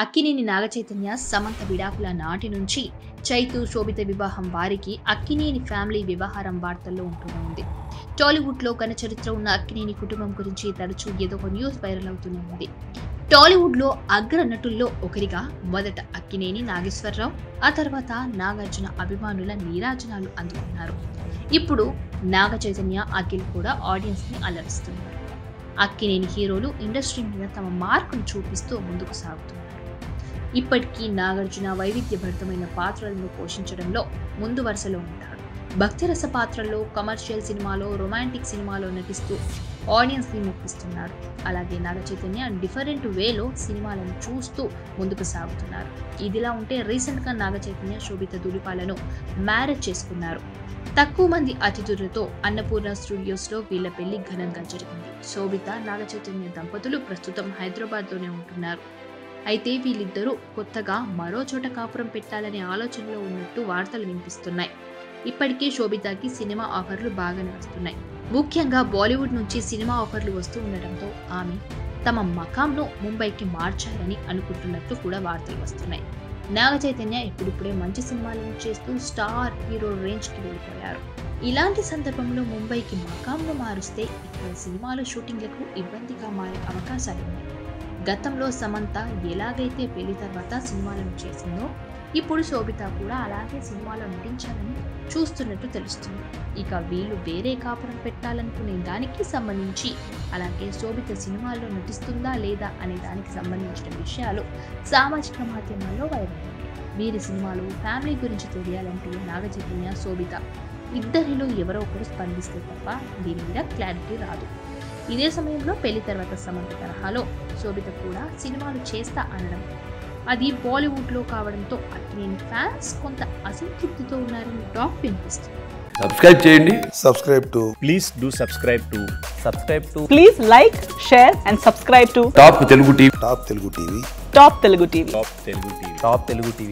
అక్కినేని నాగచైతన్య సమంత విడాకుల నాటి నుంచి చైతు శోభిత వివాహం వారికి అక్కినేని ఫ్యామిలీ వ్యవహారం వార్తల్లో ఉంటూనే ఉంది. టాలీవుడ్ లో ఘన చరిత్ర ఉన్న అక్కినేని కుటుంబం గురించి తరచూ ఏదో ఒక న్యూస్ వైరల్ అవుతూనే ఉంది. టాలీవుడ్ లో అగ్ర నటుల్లో ఒకరిగా మొదట అక్కినేని నాగేశ్వరరావు, ఆ తర్వాత నాగార్జున అభిమానుల నీరాజనాలు అందుకున్నారు. ఇప్పుడు నాగ చైతన్య అఖిల్ కూడా ఆడియన్స్ ని అలరిస్తున్నారు. అక్కినేని హీరోలు ఇండస్ట్రీ మీద తమ మార్కును చూపిస్తూ ముందుకు సాగుతున్నారు. ఇప్పటికీ నాగార్జున వైవిధ్యభరితమైన పాత్రలను పోషించడంలో ముందు వరుసలో ఉంటాడు. భక్తిరస పాత్రల్లో, కమర్షియల్ సినిమాలో, రొమాంటిక్ సినిమాలో నటిస్తూ ఆడియన్స్ ని మెప్పిస్తున్నారు. అలాగే నాగ చైతన్య డిఫరెంట్ వేలో సినిమాలను చూస్తూ ముందుకు సాగుతున్నారు. ఇదిలా ఉంటే రీసెంట్ గా నాగ చైతన్య శోభిత ధూళిపాలను మ్యారేజ్ చేసుకున్నారు. తక్కువ మంది అతిథులతో అన్నపూర్ణ స్టూడియోస్ లో వీళ్ల పెళ్లి ఘనంగా జరిగింది. శోభిత నాగ చైతన్య దంపతులు ప్రస్తుతం హైదరాబాద్ లోనే ఉంటున్నారు. అయితే వీళ్ళిద్దరూ కొత్తగా మరో చోట కాపురం పెట్టాలనే ఆలోచనలో ఉన్నట్టు వార్తలు వినిపిస్తున్నాయి. ఇప్పటికే శోభితకి సినిమా ఆఫర్లు బాగానే వస్తున్నాయి. ముఖ్యంగా బాలీవుడ్ నుంచి సినిమా ఆఫర్లు వస్తూ ఉండటంతో ఆమె తమ మకాంను ముంబైకి మార్చారని అనుకుంటున్నట్టు కూడా వార్తలు వస్తున్నాయి. నాగ చైతన్య ఇప్పుడిప్పుడే మంచి సినిమాలను చేస్తూ స్టార్ హీరో రేంజ్ కి వెళ్ళిపోయారు. ఇలాంటి సందర్భంలో ముంబైకి మకాంను మారుస్తే ఇక్కడ సినిమాల షూటింగ్లకు ఇబ్బందిగా మారే అవకాశాలున్నాయి. గతంలో సమంత ఎలాగైతే పెళ్లి తర్వాత సినిమాలను చేసిందో ఇప్పుడు శోభిత కూడా అలాగే సినిమాలో నటించాలని చూస్తున్నట్టు తెలుస్తుంది. ఇక వీళ్ళు వేరే కాపురం పెట్టాలనుకునే దానికి సంబంధించి, అలాగే శోభిత సినిమాల్లో నటిస్తుందా లేదా అనే దానికి సంబంధించిన విషయాలు సామాజిక మాధ్యమాల్లో వైరల్ అయ్యాయి. వీరి సినిమాలు ఫ్యామిలీ గురించి తెలియాలంటే నాగ చైతన్య, శోభిత ఇద్దరిలో ఎవరో ఒకరు స్పందిస్తే తప్ప దీని మీద క్లారిటీ రాదు. ఇదే సమయంలో పెళ్లి తర్వాత సమంత తరహాలో శోభిత కూడా సినిమాలు చేస్తా అనడం, అది బాలీవుడ్ లో కావడంతో అక్కినేని ఫ్యాన్స్ కొంత అసంతృప్తితో ఉన్నారని టాక్ వినిపిస్తుంది. సబ్స్క్రైబ్ చేయండి. Please like, share and subscribe to top Telugu TV. Top Telugu TV.